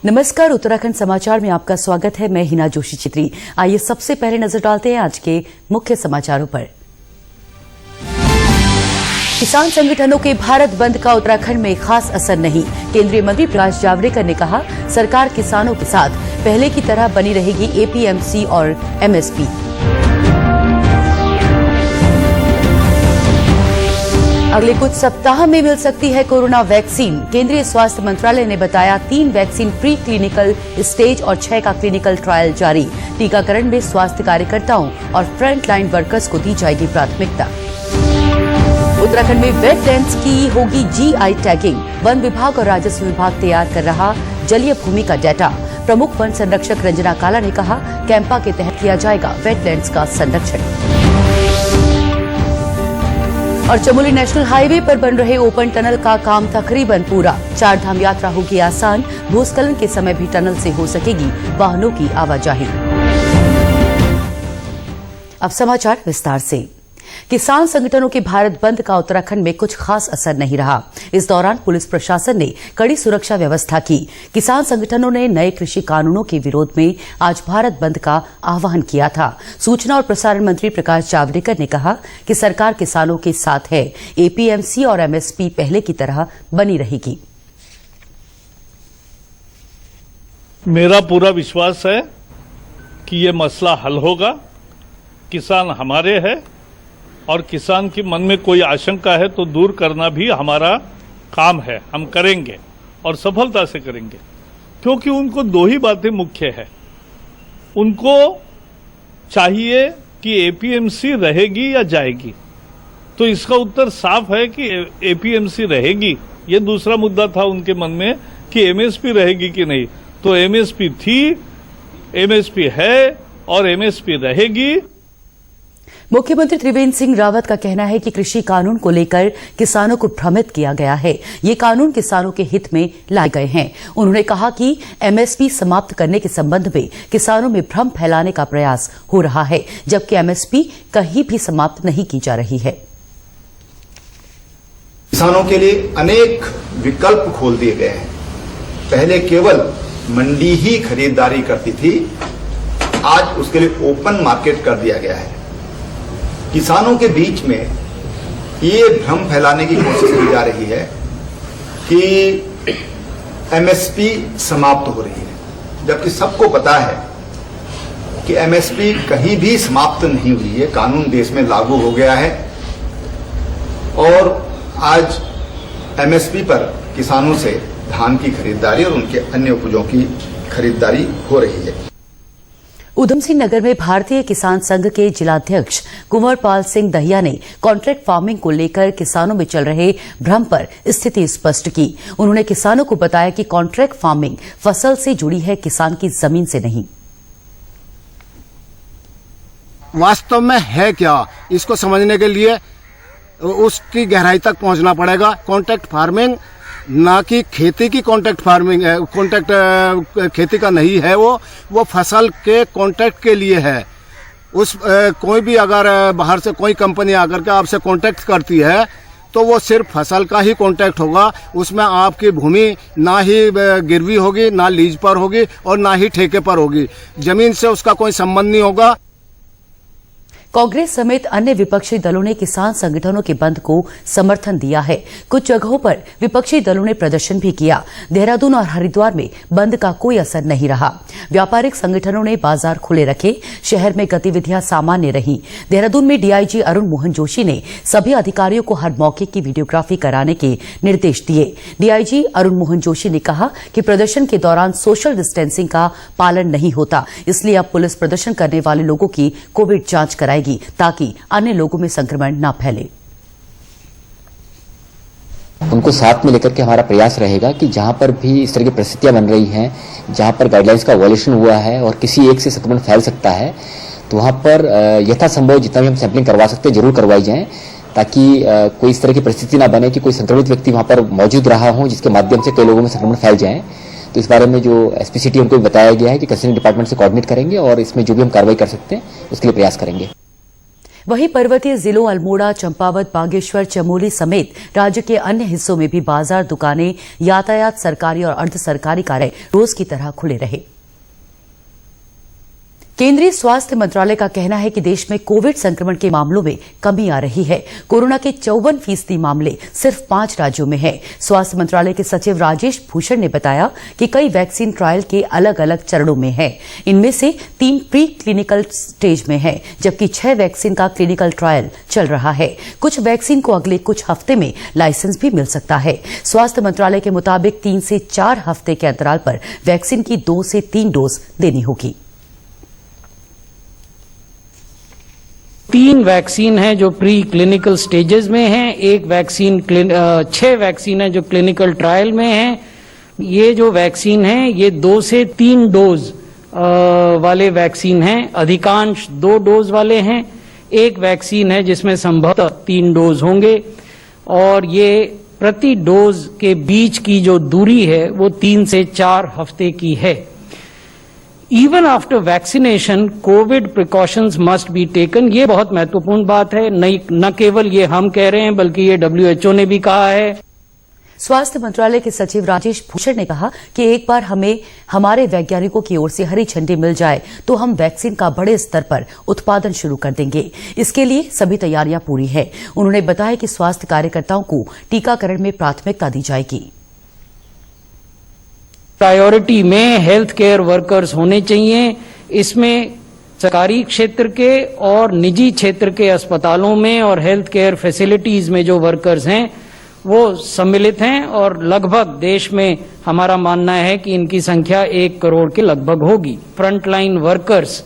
नमस्कार, उत्तराखंड समाचार में आपका स्वागत है। मैं हिना जोशी चित्री। आइए सबसे पहले नजर डालते हैं आज के मुख्य समाचारों पर। किसान संगठनों के भारत बंद का उत्तराखंड में खास असर नहीं। केंद्रीय मंत्री प्रकाश जावड़ेकर ने कहा, सरकार किसानों के साथ पहले की तरह बनी रहेगी एपीएमसी और एमएसपी। अगले कुछ सप्ताह में मिल सकती है कोरोना वैक्सीन। केंद्रीय स्वास्थ्य मंत्रालय ने बताया 3 वैक्सीन प्री क्लिनिकल स्टेज और 6 का क्लिनिकल ट्रायल जारी। टीकाकरण में स्वास्थ्य कार्यकर्ताओं और फ्रंट लाइन वर्कर्स को दी जाएगी प्राथमिकता। उत्तराखंड में वेटलैंड्स की होगी जीआई टैगिंग। वन विभाग और राजस्व विभाग तैयार कर रहा जलीय भूमि का डाटा। प्रमुख वन संरक्षक रंजना काला ने कहा, कैंपा के तहत किया जाएगा वेटलैंड्स का संरक्षण। और चमोली नेशनल हाईवे पर बन रहे ओपन टनल का काम तकरीबन पूरा। 4 धाम यात्रा होगी आसान। भूस्खलन के समय भी टनल से हो सकेगी वाहनों की आवाजाही। अब समाचार विस्तार से। किसान संगठनों के भारत बंद का उत्तराखंड में कुछ खास असर नहीं रहा। इस दौरान पुलिस प्रशासन ने कड़ी सुरक्षा व्यवस्था की। किसान संगठनों ने नए कृषि कानूनों के विरोध में आज भारत बंद का आह्वान किया था। सूचना और प्रसारण मंत्री प्रकाश जावड़ेकर ने कहा कि सरकार किसानों के साथ है। एपीएमसी और एमएसपी पहले की तरह बनी रहेगी। मेरा पूरा विश्वास है कि ये मसला हल होगा। किसान हमारे हैं और किसान के मन में कोई आशंका है तो दूर करना भी हमारा काम है। हम करेंगे और सफलता से करेंगे, क्योंकि उनको 2 ही बातें मुख्य है। उनको चाहिए कि एपीएमसी रहेगी या जाएगी, तो इसका उत्तर साफ है कि एपीएमसी रहेगी। ये दूसरा मुद्दा था उनके मन में कि एमएसपी रहेगी कि नहीं। तो एमएसपी थी, एमएसपी है और एमएसपी रहेगी। मुख्यमंत्री त्रिवेंद्र सिंह रावत का कहना है कि कृषि कानून को लेकर किसानों को भ्रमित किया गया है। ये कानून किसानों के हित में लाए गए हैं। उन्होंने कहा कि एमएसपी समाप्त करने के संबंध में किसानों में भ्रम फैलाने का प्रयास हो रहा है, जबकि एमएसपी कहीं भी समाप्त नहीं की जा रही है। किसानों के लिए अनेक विकल्प खोल दिए गए हैं। पहले केवल मंडी ही खरीदारी करती थी, आज उसके लिए ओपन मार्केट कर दिया गया है। किसानों के बीच में ये भ्रम फैलाने की कोशिश की जा रही है कि एमएसपी समाप्त हो रही है, जबकि सबको पता है कि एमएसपी कहीं भी समाप्त नहीं हुई है। कानून देश में लागू हो गया है और आज एमएसपी पर किसानों से धान की खरीदारी और उनके अन्य उपजों की खरीदारी हो रही है। उधमसिंह नगर में भारतीय किसान संघ के जिलाध्यक्ष कुंवरपाल सिंह दहिया ने कॉन्ट्रैक्ट फार्मिंग को लेकर किसानों में चल रहे भ्रम पर स्थिति स्पष्ट की। उन्होंने किसानों को बताया कि कॉन्ट्रैक्ट फार्मिंग फसल से जुड़ी है, किसान की जमीन से नहीं। वास्तव में है क्या, इसको समझने के लिए उसकी गहराई तक पहुंचना पड़ेगा। कॉन्ट्रैक्ट फार्मिंग ना कि खेती की कॉन्ट्रैक्ट फार्मिंग है, कॉन्ट्रैक्ट खेती का नहीं है। वो फसल के कॉन्ट्रैक्ट के लिए है। कोई भी अगर बाहर से कोई कंपनी आकर के आपसे कॉन्ट्रैक्ट करती है तो वो सिर्फ फसल का ही कॉन्ट्रैक्ट होगा। उसमें आपकी भूमि ना ही गिरवी होगी, ना लीज पर होगी और ना ही ठेके पर होगी। जमीन से उसका कोई संबंध नहीं होगा। कांग्रेस समेत अन्य विपक्षी दलों ने किसान संगठनों के बंद को समर्थन दिया है। कुछ जगहों पर विपक्षी दलों ने प्रदर्शन भी किया। देहरादून और हरिद्वार में बंद का कोई असर नहीं रहा। व्यापारिक संगठनों ने बाजार खुले रखे। शहर में गतिविधियां सामान्य रहीं। देहरादून में डीआईजी अरुण मोहन जोशी ने सभी अधिकारियों को हर मौके की वीडियोग्राफी कराने के निर्देश दिए। डीआईजी अरुण मोहन जोशी ने कहा कि प्रदर्शन के दौरान सोशल डिस्टेंसिंग का पालन नहीं होता, इसलिए अब पुलिस प्रदर्शन करने वाले लोगों की कोविड जांच कराएगी ताकि अन्य लोगों में संक्रमण न फैले। उनको साथ में लेकर के हमारा प्रयास रहेगा कि जहां पर भी इस तरह की परिस्थितियां बन रही हैं, जहां पर गाइडलाइंस का वायलेशन हुआ है और किसी एक से संक्रमण फैल सकता है, तो वहां पर यथासंभव जितना भी हम सैंपलिंग करवा सकते हैं जरूर करवाई जाए, ताकि कोई इस तरह की परिस्थिति ना बने कि कोई संक्रमित व्यक्ति वहां पर मौजूद रहा हो जिसके माध्यम से कई लोगों में संक्रमण फैल जाए। तो इस बारे में जो एसपीसीटी उनको भी बताया गया है कि कंसर्न डिपार्टमेंट से कोऑर्डिनेट करेंगे और इसमें जो भी हम कार्रवाई कर सकते हैं उसके लिए प्रयास करेंगे। वहीं पर्वतीय जिलों अल्मोड़ा, चंपावत, बागेश्वर, चमोली समेत राज्य के अन्य हिस्सों में भी बाजार, दुकानें, यातायात, सरकारी और अर्ध सरकारी कार्य रोज की तरह खुले रहे। केंद्रीय स्वास्थ्य मंत्रालय का कहना है कि देश में कोविड संक्रमण के मामलों में कमी आ रही है। कोरोना के 54% मामले सिर्फ 5 राज्यों में हैं। स्वास्थ्य मंत्रालय के सचिव राजेश भूषण ने बताया कि कई वैक्सीन ट्रायल के अलग अलग चरणों में हैं। इनमें से 3 प्री क्लिनिकल स्टेज में हैं, जबकि 6 वैक्सीन का क्लिनिकल ट्रायल चल रहा है। कुछ वैक्सीन को अगले कुछ हफ्ते में लाइसेंस भी मिल सकता है। स्वास्थ्य मंत्रालय के मुताबिक 3 से 4 हफ्ते के अंतराल पर वैक्सीन की 2 से 3 डोज देनी होगी। 3 वैक्सीन हैं जो प्री क्लिनिकल स्टेजेस में हैं, 6 वैक्सीन हैं जो क्लिनिकल ट्रायल में हैं। ये जो वैक्सीन हैं ये 2 से 3 डोज वाले वैक्सीन हैं, अधिकांश 2 डोज वाले हैं। एक वैक्सीन है जिसमें संभवतः 3 डोज होंगे और ये प्रति डोज के बीच की जो दूरी है वो 3 से 4 हफ्ते की है। Even after vaccination Covid precautions must be taken, ये बहुत महत्वपूर्ण बात है। न केवल ये हम कह रहे हैं बल्कि ये WHO ने भी कहा है। स्वास्थ्य मंत्रालय के सचिव राजेश भूषण ने कहा कि एक बार हमें हमारे वैज्ञानिकों की ओर से हरी झंडी मिल जाए तो हम वैक्सीन का बड़े स्तर पर उत्पादन शुरू कर देंगे। इसके लिए सभी तैयारियां पूरी है। उन्होंने बताया कि स्वास्थ्य कार्यकर्ताओं को टीकाकरण में प्राथमिकता दी जाएगी। प्रायोरिटी में हेल्थ केयर वर्कर्स होने चाहिए। इसमें सरकारी क्षेत्र के और निजी क्षेत्र के अस्पतालों में और हेल्थ केयर फैसिलिटीज में जो वर्कर्स हैं वो सम्मिलित हैं और लगभग देश में हमारा मानना है कि इनकी संख्या 1 करोड़ के लगभग होगी। फ्रंटलाइन वर्कर्स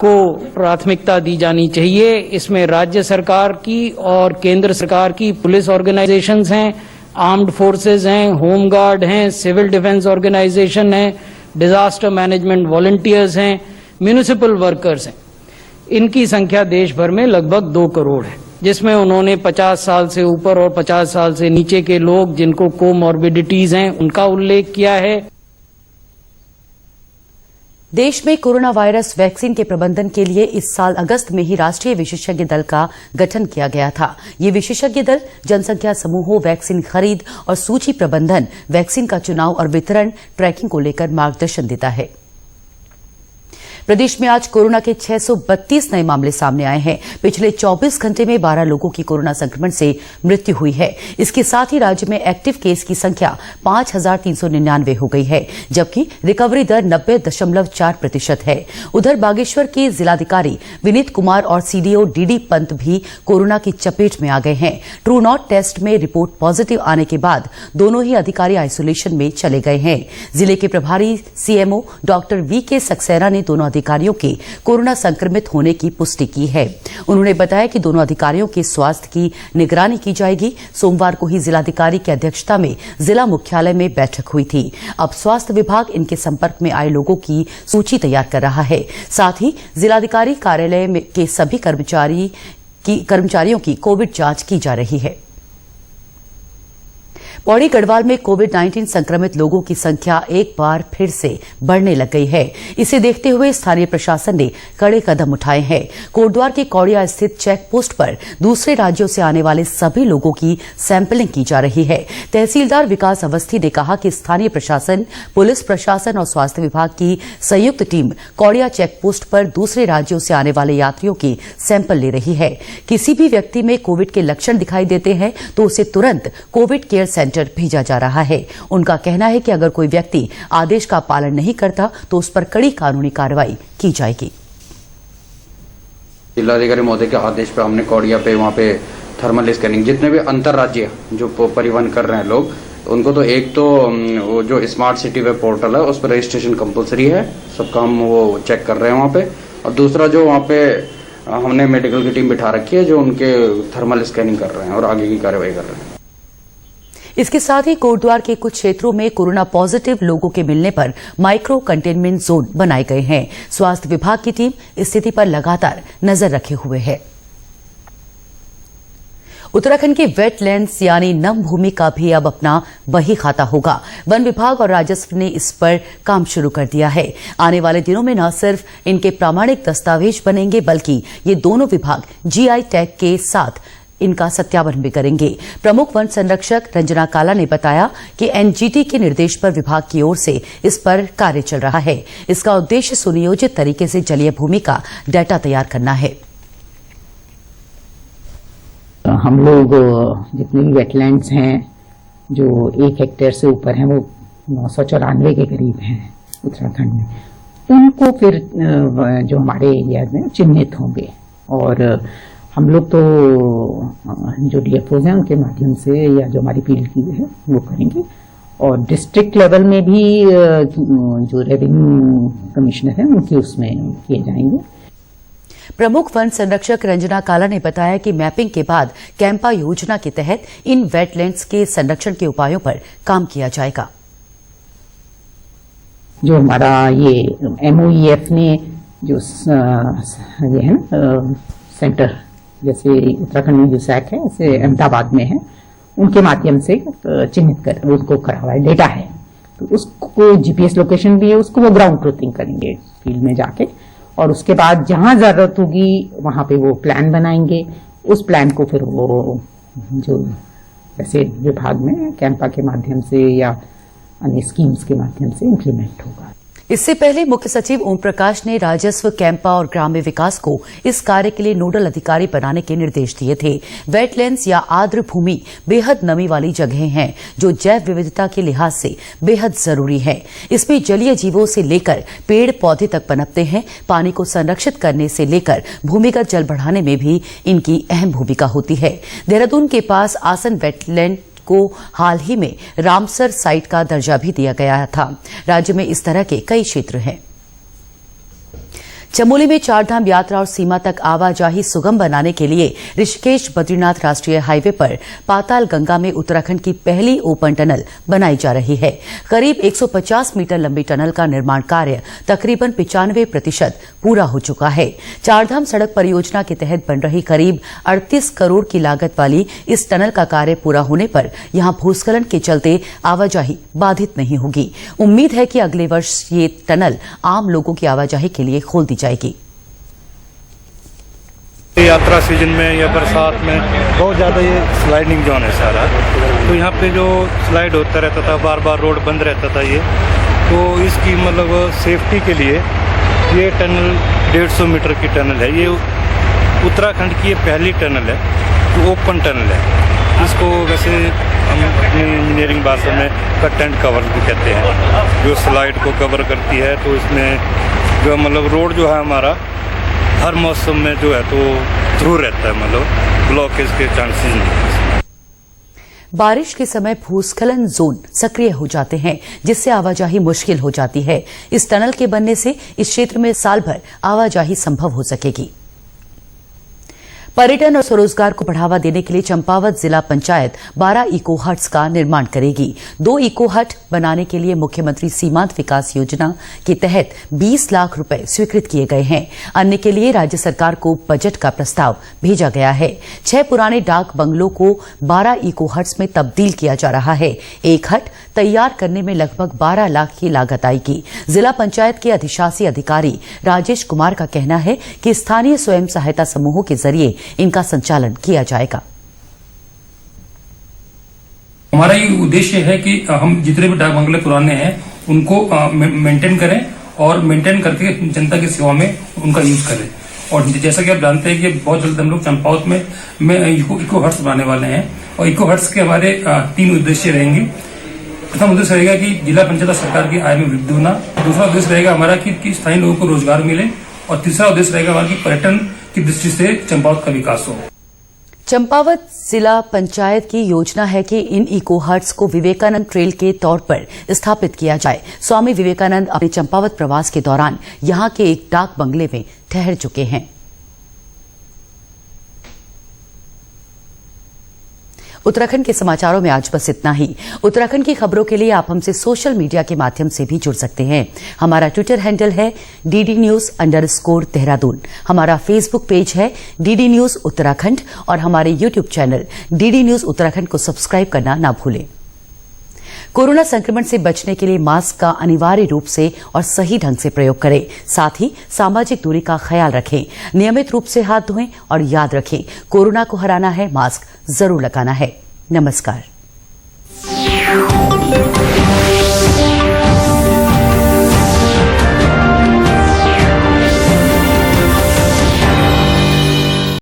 को प्राथमिकता दी जानी चाहिए। इसमें राज्य सरकार की और केंद्र सरकार की पुलिस ऑर्गेनाइजेशंस हैं, आर्म्ड फोर्सेस हैं, होम गार्ड हैं, सिविल डिफेंस ऑर्गेनाइजेशन हैं, डिजास्टर मैनेजमेंट वॉलंटियर्स हैं, म्युनिसिपल वर्कर्स हैं। इनकी संख्या देश भर में लगभग 2 करोड़ है, जिसमें उन्होंने 50 साल से ऊपर और 50 साल से नीचे के लोग जिनको कोमॉर्बिडिटीज हैं उनका उल्लेख किया है। देश में कोरोना वायरस वैक्सीन के प्रबंधन के लिए इस साल अगस्त में ही राष्ट्रीय विशेषज्ञ दल का गठन किया गया था। ये विशेषज्ञ दल जनसंख्या समूहों, वैक्सीन खरीद और सूची प्रबंधन, वैक्सीन का चुनाव और वितरण, ट्रैकिंग को लेकर मार्गदर्शन देता है। प्रदेश में आज कोरोना के 632 नए मामले सामने आए हैं। पिछले 24 घंटे में 12 लोगों की कोरोना संक्रमण से मृत्यु हुई है। इसके साथ ही राज्य में एक्टिव केस की संख्या 5399 हो गई है, जबकि रिकवरी दर 90.4% है। उधर बागेश्वर के जिलाधिकारी विनीत कुमार और सीडीओ डीडी पंत भी कोरोना की चपेट में आ गए हैं। ट्रू नॉट टेस्ट में रिपोर्ट पॉजिटिव आने के बाद दोनों ही अधिकारी आइसोलेशन में चले गए हैं। जिले के प्रभारी सीएमओ डॉक्टर वीके सक्सेना ने दोनों अधिकारियों के कोरोना संक्रमित होने की पुष्टि की है। उन्होंने बताया कि दोनों अधिकारियों के स्वास्थ्य की निगरानी की जाएगी। सोमवार को ही जिलाधिकारी की अध्यक्षता में जिला मुख्यालय में बैठक हुई थी। अब स्वास्थ्य विभाग इनके संपर्क में आए लोगों की सूची तैयार कर रहा है। साथ ही जिलाधिकारी कार्यालय के सभी कर्मचारियों की कोविड जांच की जा रही है। पौड़ी गढ़वाल में कोविड-19 संक्रमित लोगों की संख्या एक बार फिर से बढ़ने लग गई है। इसे देखते हुए स्थानीय प्रशासन ने कड़े कदम उठाए हैं। कोटद्वार के कौड़िया स्थित चेक पोस्ट पर दूसरे राज्यों से आने वाले सभी लोगों की सैंपलिंग की जा रही है। तहसीलदार विकास अवस्थी ने कहा कि स्थानीय प्रशासन, पुलिस प्रशासन और स्वास्थ्य विभाग की संयुक्त टीम कौड़िया चेक पोस्ट पर दूसरे राज्यों से आने वाले यात्रियों की सैंपल ले रही है। किसी भी व्यक्ति में कोविड के लक्षण दिखाई देते हैं तो उसे तुरंत कोविड केयर सेंटर भेजा जा रहा है। उनका कहना है कि अगर कोई व्यक्ति आदेश का पालन नहीं करता तो उस पर कड़ी कानूनी कार्रवाई की जाएगी। जिलाधिकारी महोदय के आदेश पर हमने कौड़िया पे वहाँ पे थर्मल स्कैनिंग, जितने भी अंतर्राज्यीय जो परिवहन कर रहे हैं लोग, उनको तो एक तो वो जो स्मार्ट सिटी वेब पोर्टल है उस पर रजिस्ट्रेशन कंपलसरी है, सब काम वो चेक कर रहे हैं वहाँ पे। और दूसरा जो वहाँ पे हमने मेडिकल की टीम बिठा रखी है जो उनके थर्मल स्कैनिंग कर रहे हैं और आगे की कार्रवाई कर रहे हैं। इसके साथ ही कोटद्वार के कुछ क्षेत्रों में कोरोना पॉजिटिव लोगों के मिलने पर माइक्रो कंटेनमेंट जोन बनाए गए हैं। स्वास्थ्य विभाग की टीम स्थिति पर लगातार नजर रखे हुए है। उत्तराखंड के वेटलैंड्स यानी नम भूमि का भी अब अपना बही खाता होगा। वन विभाग और राजस्व ने इस पर काम शुरू कर दिया है। आने वाले दिनों में न सिर्फ इनके प्रामाणिक दस्तावेज बनेंगे, बल्कि ये दोनों विभाग जीआई टैग के साथ इनका सत्यापन भी करेंगे। प्रमुख वन संरक्षक रंजना काला ने बताया कि एनजीटी के निर्देश पर विभाग की ओर से इस पर कार्य चल रहा है। इसका उद्देश्य सुनियोजित तरीके से जलीय भूमि का डाटा तैयार करना है। हम लोग जितने भी वेटलैंड्स हैं जो 1 हेक्टेयर से ऊपर हैं, वो 994 के करीब हैं उत्तराखंड में, उनको फिर जो हमारे एरिया में चिन्हित होंगे और हम लोग तो जो डीएफओज हैं उनके माध्यम से या जो हमारी फील्ड की है वो करेंगे और डिस्ट्रिक्ट लेवल में भी जो रेवेन्यू कमिश्नर हैं उनके उसमें किए जाएंगे। प्रमुख वन संरक्षक रंजना काला ने बताया कि मैपिंग के बाद कैंपा योजना के तहत इन वेटलैंड्स के संरक्षण के उपायों पर काम किया जाएगा। जो हमारा ये MOEF ने जो ये है ना सेंटर, जैसे उत्तराखंड में जो सैक है ऐसे अहमदाबाद में है, उनके माध्यम से चिन्हित कर उसको करा हुआ है, डेटा है, तो उसको GPS लोकेशन भी है, उसको वो ग्राउंड ट्रूथिंग करेंगे फील्ड में जाके और उसके बाद जहां जरूरत होगी वहां पे वो प्लान बनाएंगे। उस प्लान को फिर वो जो वैसे विभाग में कैंपा के माध्यम से या अन्य स्कीम्स के माध्यम से इम्प्लीमेंट होगा। इससे पहले मुख्य सचिव ओम प्रकाश ने राजस्व, कैंपा और ग्राम्य विकास को इस कार्य के लिए नोडल अधिकारी बनाने के निर्देश दिए थे। वेटलैंड्स या आर्द्र भूमि बेहद नमी वाली जगहें हैं जो जैव विविधता के लिहाज से बेहद जरूरी है। इसमें जलीय जीवों से लेकर पेड़ पौधे तक पनपते हैं। पानी को संरक्षित करने से लेकर भूमिगत जल बढ़ाने में भी इनकी अहम भूमिका होती है। देहरादून के पास आसन वेटलैंड को हाल ही में रामसर साइट का दर्जा भी दिया गया था। राज्य में इस तरह के कई क्षेत्र हैं। चमोली में चारधाम यात्रा और सीमा तक आवाजाही सुगम बनाने के लिए ऋषिकेश बद्रीनाथ राष्ट्रीय हाईवे पर पाताल गंगा में उत्तराखंड की पहली ओपन टनल बनाई जा रही है। करीब 150 मीटर लंबी टनल का निर्माण कार्य तकरीबन 95% पूरा हो चुका है। चारधाम सड़क परियोजना के तहत बन रही करीब 38 करोड़ की लागत वाली इस टनल का कार्य पूरा होने पर यहां भूस्खलन के चलते आवाजाही बाधित नहीं होगी। उम्मीद है कि अगले वर्ष ये टनल आम लोगों की आवाजाही के लिए खोल दी जाएगी। यात्रा सीजन में या बरसात में बहुत ज़्यादा ये स्लाइडिंग जोन है सारा, तो यहाँ पे जो स्लाइड होता रहता था, बार बार रोड बंद रहता था ये, तो इसकी मतलब सेफ्टी के लिए ये टनल 150 मीटर की टनल है। ये उत्तराखंड की ये पहली टनल है, तो ओपन टनल है। इसको वैसे हम अपनी इंजीनियरिंग भाषा में कट एंड कवर भी कहते हैं, जो स्लाइड को कवर करती है। तो इसमें जो मतलब रोड जो है हमारा हर मौसम में जो है तो थ्रू रहता है, मतलब ब्लॉकेज के चांसेस नहीं। बारिश के समय भूस्खलन जोन सक्रिय हो जाते हैं, जिससे आवाजाही मुश्किल हो जाती है। इस टनल के बनने से इस क्षेत्र में साल भर आवाजाही संभव हो सकेगी। पर्यटन और स्वरोजगार को बढ़ावा देने के लिए चंपावत जिला पंचायत 12 इको हट्स का निर्माण करेगी। 2 इको हट बनाने के लिए मुख्यमंत्री सीमांत विकास योजना के तहत 20 लाख रुपए स्वीकृत किए गए हैं। अन्य के लिए राज्य सरकार को बजट का प्रस्ताव भेजा गया है। 6 पुराने डाक बंगलों को 12 इको हट्स में तब्दील किया जा रहा है। एक हट तैयार करने में लगभग 12 लाख की लागत आएगी। जिला पंचायत के अधिशासी अधिकारी राजेश कुमार का कहना है कि स्थानीय स्वयं सहायता समूहों के जरिए इनका संचालन किया जाएगा। हमारा ये उद्देश्य है कि हम जितने भी डाक बंगले पुराने हैं उनको मेंटेन करें और मेंटेन करके जनता की सेवा में उनका यूज करें। और जैसा कि आप जानते हैं कि बहुत जल्द हम लोग चंपावत में इको हट्स बनाने वाले हैं और इको हट्स के हमारे 3 उद्देश्य रहेंगे। प्रथम उद्देश्य रहेगा कि जिला पंचायत सरकार की आय में वृद्धि होना। दूसरा उद्देश्य रहेगा हमारा कि स्थानीय लोगों को रोजगार मिले और तीसरा उद्देश्य रहेगा हमारा कि पर्यटन की दृष्टि से चंपावत का विकास हो। चंपावत जिला पंचायत की योजना है कि इन इको हट्स को विवेकानंद ट्रेल के तौर पर स्थापित किया जाए। स्वामी विवेकानंद अपने चंपावत प्रवास के दौरान यहां के एक डाक बंगले में ठहर चुके हैं। उत्तराखंड के समाचारों में आज बस इतना ही। उत्तराखंड की खबरों के लिए आप हमसे सोशल मीडिया के माध्यम से भी जुड़ सकते हैं। हमारा ट्विटर हैंडल है DD News_देहरादून। हमारा फेसबुक पेज है DD News उत्तराखंड और हमारे YouTube channel DD News Uttarakhand को सब्सक्राइब करना ना भूलें। कोरोना संक्रमण से बचने के लिए मास्क का अनिवार्य रूप से और सही ढंग से प्रयोग करें। साथ ही सामाजिक दूरी का ख्याल रखें, नियमित रूप से हाथ धोएं और याद रखें, कोरोना को हराना है, मास्क जरूर लगाना है। नमस्कार।